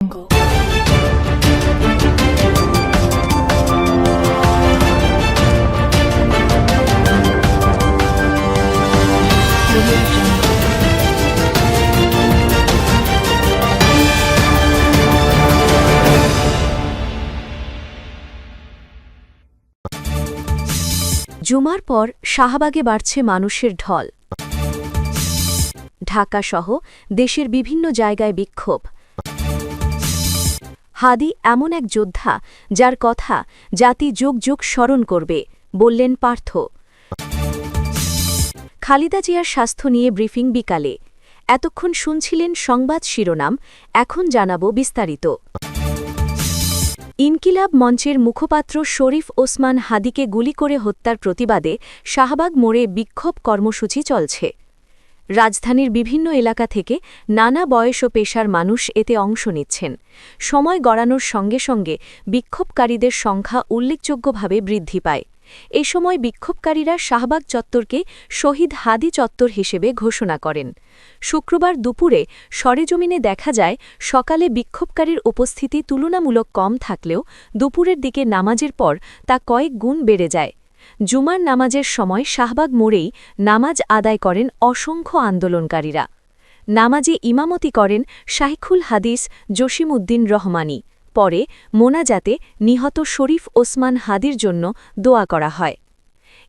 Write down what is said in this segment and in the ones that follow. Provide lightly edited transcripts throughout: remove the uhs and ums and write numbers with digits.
jungle. Audio jungle. জুমার পর শাহবাগে বাড়ছে মানুষের ঢল। ঢাকাসহ দেশের বিভিন্ন জায়গায় বিক্ষোভ। হাদি এমন এক যোদ্ধা যার কথা জাতি যুগ যুগ স্মরণ করবে, বললেন পার্থ। খালেদা জিয়ার স্বাস্থ্য নিয়ে ব্রিফিং বিকালে। এতক্ষণ শুনছিলেন সংবাদ শিরোনাম, এখন জানাব বিস্তারিত। ইনকিলাব মঞ্চের মুখপাত্র শরীফ ওসমান হাদিকে গুলি করে হত্যার প্রতিবাদে শাহবাগ মোড়ে বিক্ষোভ কর্মসূচি চলছে। রাজধানীর বিভিন্ন এলাকা থেকে নানা বয়স ও পেশার মানুষ এতে অংশ নিচ্ছেন। সময় গড়ানোর সঙ্গে সঙ্গে বিক্ষোভকারীদের সংখ্যা উল্লেখযোগ্যভাবে বৃদ্ধি পায়। এ সময় বিক্ষোভকারীরা শাহবাগ চত্বরকে শহীদ হাদি চত্বর হিসেবে ঘোষণা করেন। শুক্রবার দুপুরে সরেজমিনে দেখা যায় সকালে বিক্ষোভকারীর উপস্থিতি তুলনামূলক কম থাকলেও দুপুরের দিকে নামাজের পর তা কয়েক গুণ বেড়ে যায়। জুমার নামাজের সময় শাহবাগ মোড়েই নামাজ আদায় করেন অসংখ্য আন্দোলনকারীরা। নামাজে ইমামতি করেন শাইখুল হাদিস জসিমউদ্দিন রহমানী। পরে মোনাজাতে নিহত শরীফ ওসমান হাদির জন্য দোয়া করা হয়।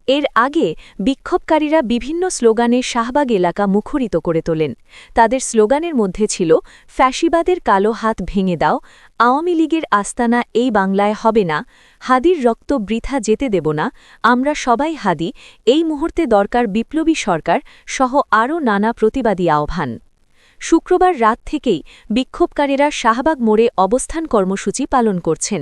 এর আগে বিক্ষোভকারীরা বিভিন্ন স্লোগানে শাহবাগ এলাকা মুখরিত করে তোলেন। তাদের স্লোগানের মধ্যে ছিল, ফ্যাসিবাদের কালো হাত ভেঙে দাও, আওয়ামী লীগের আস্তানা এই বাংলায় হবে না, হাদির রক্ত বৃথা যেতে দেব না, আমরা সবাই হাদি, এই মুহূর্তে দরকার বিপ্লবী সরকার সহ আরও নানা প্রতিবাদী আহ্বান। শুক্রবার রাত থেকেই বিক্ষোভকারীরা শাহবাগ মোড়ে অবস্থান কর্মসূচি পালন করছেন।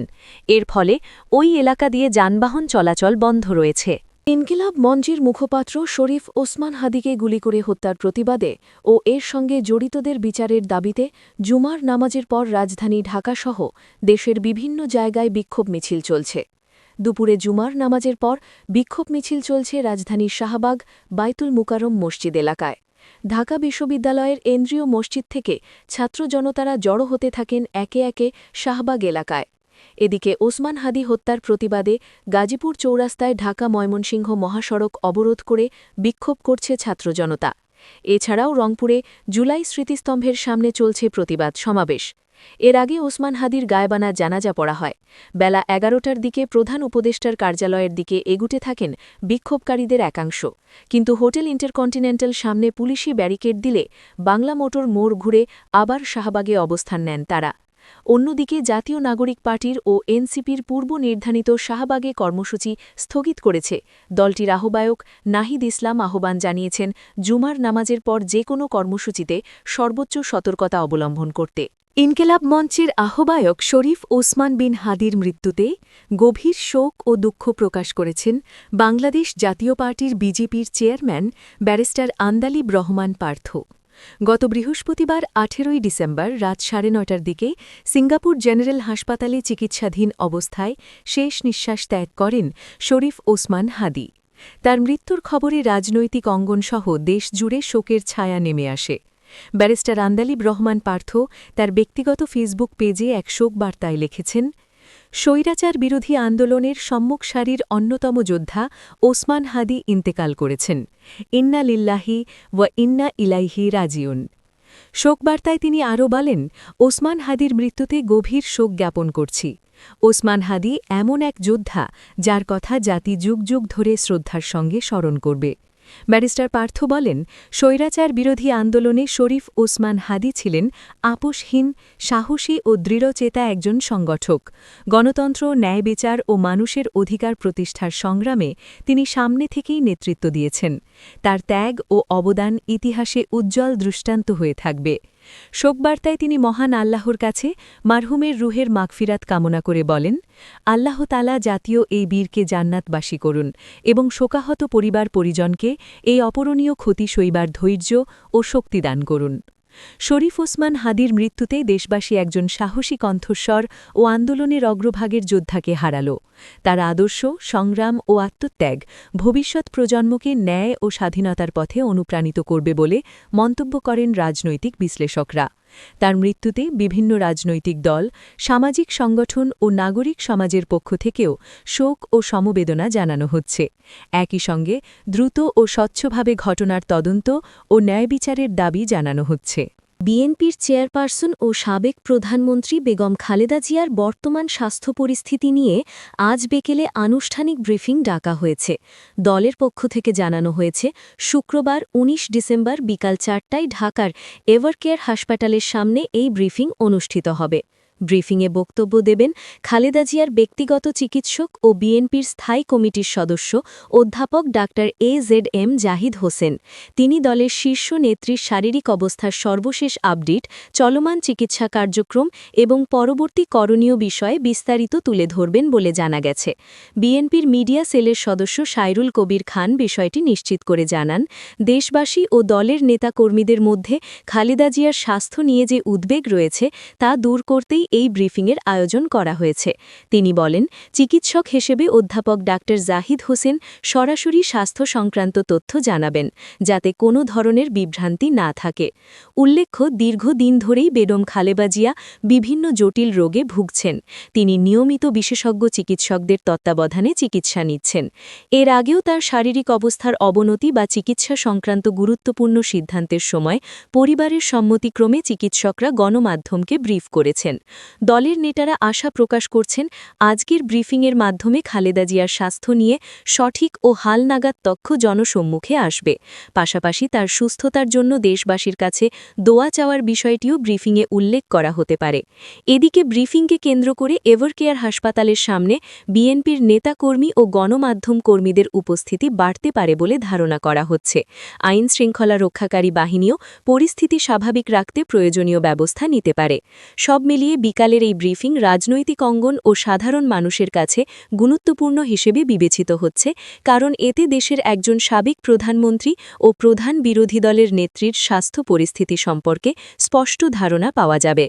এর ফলে ওই এলাকা দিয়ে যানবাহন চলাচল বন্ধ রয়েছে। ইনকিলাব মঞ্চের মুখপাত্র শরীফ ওসমান হাদিকে গুলি করে হত্যার প্রতিবাদে ও এর সঙ্গে জড়িতদের বিচারের দাবিতে জুমার নামাজের পর রাজধানী ঢাকাসহ দেশের বিভিন্ন জায়গায় বিক্ষোভ মিছিল চলছে। দুপুরে জুমার নামাজের পর বিক্ষোভ মিছিল চলছে রাজধানীর শাহবাগ বাইতুল মুকাররম মসজিদ এলাকায়। ঢাকা বিশ্ববিদ্যালয়ের কেন্দ্রীয় মসজিদ থেকে ছাত্র জনতারা জড়ো হতে থাকেন একে একে শাহবাগ এলাকায়। এদিকে ওসমান হাদি হত্যার প্রতিবাদে গাজীপুর চৌরাস্তায় ঢাকা ময়মনসিংহ মহাসড়ক অবরোধ করে বিক্ষোভ করছে ছাত্র জনতা। এছাড়াও রংপুরে জুলাই স্মৃতিস্তম্ভের সামনে চলছে প্রতিবাদ সমাবেশ। এর আগে ওসমান হাদির গায়েবানা জানাজা পড়া হয়। বেলা ১১টার দিকে প্রধান উপদেষ্টার কার্যালয়ের দিকে এগুতে থাকেন বিক্ষোভকারীদের একাংশ, কিন্তু হোটেল ইন্টারকন্টিনেন্টাল সামনে পুলিশি ব্যারিকেড দিলে বাংলা মোটর মোড় ঘুরে আবার শাহবাগে অবস্থান নেন তারা। অন্যদিকে জাতীয় নাগরিক পার্টির ও এনসিপির পূর্ব নির্ধারিত শাহবাগে কর্মসূচি স্থগিত করেছে। দলটির আহ্বায়ক নাহিদ ইসলাম আহ্বান জানিয়েছেন জুমার নামাজের পর যে কোনো কর্মসূচিতে সর্বোচ্চ সতর্কতা অবলম্বন করতে। ইনকিলাব মঞ্চের আহ্বায়ক শরীফ ওসমান বিন হাদির মৃত্যুতে গভীর শোক ও দুঃখ প্রকাশ করেছেন বাংলাদেশ জাতীয় পার্টির বিজেপির চেয়ারম্যান ব্যারিস্টার আন্দালিব রহমান পার্থ। গত বৃহস্পতিবার ১৮ই ডিসেম্বর রাত ৯:৩০টার দিকে সিঙ্গাপুর জেনারেল হাসপাতালে চিকিৎসাধীন অবস্থায় শেষ নিঃশ্বাস ত্যাগ করেন শরীফ ওসমান হাদি। তার মৃত্যুর খবরে রাজনৈতিক অঙ্গনসহ দেশজুড়ে শোকের ছায়া নেমে আসে। ব্যারিস্টার আন্দালিব রহমান পার্থ তার ব্যক্তিগত ফেসবুক পেজে এক শোক বার্তায় লিখেছেন, স্বৈরাচার বিরোধী আন্দোলনের সম্মুখ সারির অন্যতম যোদ্ধা ওসমান হাদি ইন্তেকাল করেছেন। ইন্না লিল্লাহি ওয়া ইন্না ইলাইহি রাজিউন। শোকবার্তায় তিনি আরও বলেন, ওসমান হাদির মৃত্যুতে গভীর শোক জ্ঞাপন করছি। ওসমান হাদি এমন এক যোদ্ধা যার কথা জাতি যুগ যুগ ধরে শ্রদ্ধার সঙ্গে স্মরণ করবে। ব্যারিস্টার পার্থ বলেন, স্বৈরাচার বিরোধী আন্দোলনে শরীফ ওসমান হাদি ছিলেন আপোষহীন, সাহসী ও দৃঢ়চেতা একজন সংগঠক। গণতন্ত্র, ন্যায় বিচার ও মানুষের অধিকার প্রতিষ্ঠার সংগ্রামে তিনি সামনে থেকেই নেতৃত্ব দিয়েছেন। তার ত্যাগ ও অবদান ইতিহাসে উজ্জ্বল দৃষ্টান্ত হয়ে থাকবে। শোকবার্তায় তিনি মহান আল্লাহর কাছে মারহুমের রুহের মাগফিরাত কামনা করে বলেন, আল্লাহ তাআলা জাতীয় এই বীরকে জান্নাতবাসী করুন এবং শোকাহত পরিবার পরিজনকে এই অপূরণীয় ক্ষতি সইবার ধৈর্য ও শক্তি দান করুন। শরীফ ওসমান হাদির মৃত্যুতে দেশবাসী একজন সাহসী কণ্ঠস্বর ও আন্দোলনের অগ্রভাগের যোদ্ধাকে হারাল। তার আদর্শ, সংগ্রাম ও আত্মত্যাগ ভবিষ্যৎ প্রজন্মকে ন্যায় ও স্বাধীনতার পথে অনুপ্রাণিত করবে বলে মন্তব্য করেন রাজনৈতিক বিশ্লেষকরা। তার মৃত্যুতে বিভিন্ন রাজনৈতিক দল, সামাজিক সংগঠন ও নাগরিক সমাজের পক্ষ থেকেও শোক ও সমবেদনা জানানো হচ্ছে। একই সঙ্গে দ্রুত ও স্বচ্ছভাবে ঘটনার তদন্ত ও ন্যায়বিচারের দাবি জানানো হচ্ছে। বিএনপির চেয়ারপারসন ও সাবেক প্রধানমন্ত্রী বেগম খালেদা জিয়ার বর্তমান স্বাস্থ্য পরিস্থিতি নিয়ে আজ বিকেলে আনুষ্ঠানিক ব্রিফিং ডাকা হয়েছে। দলের পক্ষ থেকে জানানো হয়েছে, শুক্রবার ১৯ ডিসেম্বর বিকাল ৪টায় ঢাকার এভারকেয়ার হাসপাতালের সামনে এই ব্রিফিং অনুষ্ঠিত হবে। ব্রিফিংয়ে বক্তব্য দেবেন খালেদা জিয়ার ব্যক্তিগত চিকিৎসক ও বিএনপির স্থায়ী কমিটির সদস্য অধ্যাপক ডাক্তার AZM জাহিদ হোসেন। তিনি দলের শীর্ষ নেত্রীর শারীরিক অবস্থার সর্বশেষ আপডেট, চলমান চিকিৎসা কার্যক্রম এবং পরবর্তী করণীয় বিষয়ে বিস্তারিত তুলে ধরবেন বলে জানা গেছে। বিএনপির মিডিয়া সেলের সদস্য সাইরুল কবির খান বিষয়টি নিশ্চিত করে জানান, দেশবাসী ও দলের নেতাকর্মীদের মধ্যে খালেদা জিয়ার স্বাস্থ্য নিয়ে যে উদ্বেগ রয়েছে তা দূর করতেই এই ব্রিফিংয়ের আয়োজন করা হয়েছে। তিনি বলেন, চিকিৎসক হিসেবে অধ্যাপক ডাক্তার জাহিদ হোসেন সরাসরি স্বাস্থ্য সংক্রান্ত তথ্য জানাবেন, যাতে কোনো ধরনের বিভ্রান্তি না থাকে। উল্লেখ্য, দীর্ঘদিন ধরেই বেগম খালেদা জিয়া বিভিন্ন জটিল রোগে ভুগছেন। তিনি নিয়মিত বিশেষজ্ঞ চিকিৎসকদের তত্ত্বাবধানে চিকিৎসা নিচ্ছেন। এর আগেও তার শারীরিক অবস্থার অবনতি বা চিকিৎসা সংক্রান্ত গুরুত্বপূর্ণ সিদ্ধান্তের সময় পরিবারের সম্মতিক্রমে চিকিৎসকরা গণমাধ্যমকে ব্রিফ করেছেন। দলের নেতারা আশা প্রকাশ করছেন, আজকের ব্রিফিংয়ের মাধ্যমে খালেদা জিয়ার স্বাস্থ্য নিয়ে সঠিক ও হালনাগাদ তথ্য জনসম্মুখে আসবে। পাশাপাশি তার সুস্থতার জন্য দেশবাসীর কাছে দোয়া চাওয়ার বিষয়টিও ব্রিফিংয়ে উল্লেখ করা হতে পারে। এদিকে ব্রিফিংকে কেন্দ্র করে এভারকেয়ার হাসপাতালের সামনে বিএনপির নেতাকর্মী ও গণমাধ্যম কর্মীদের উপস্থিতি বাড়তে পারে বলে ধারণা করা হচ্ছে। আইন শৃঙ্খলা রক্ষাকারী বাহিনীও পরিস্থিতি স্বাভাবিক রাখতে প্রয়োজনীয় ব্যবস্থা নিতে পারে। সব মিলিয়ে বিকালের এই ব্রিফিং রাজনৈতিক অঙ্গন ও সাধারণ মানুষের কাছে গুরুত্বপূর্ণ হিসেবে বিবেচিত হচ্ছে, কারণ এতে দেশের একজন সাবেক প্রধানমন্ত্রী ও প্রধান বিরোধী দলের নেত্রীর স্বাস্থ্য পরিস্থিতি সম্পর্কে স্পষ্ট ধারণা পাওয়া যাবে।